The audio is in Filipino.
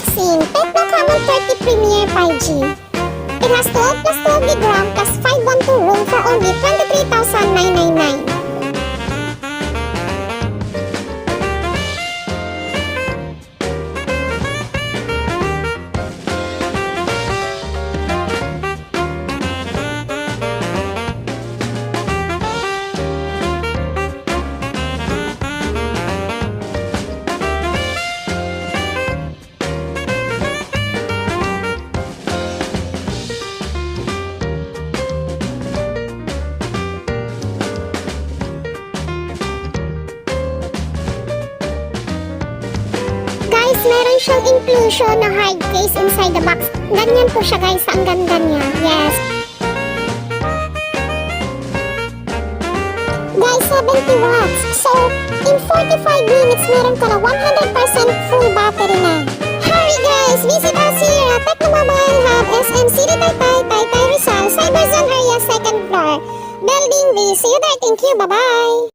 unboxing Tecno Camon 30 Premier 5G. It has 12 plus 12 gig RAM plus 512 room for only 23,999. Guys, meron siyang inclusion na hard case inside the box. Ganyan po siya guys, ang ganda niya. Yes. Guys, 70 watts. So, in 45 minutes, meron ka na 100% full battery na. Hurry guys! Visit us here at Tecno Mobile Hub, SM City Taytay, Taytay Rizal, Cyberzone area 2nd floor. Building B. See you there. Thank you. Bye-bye.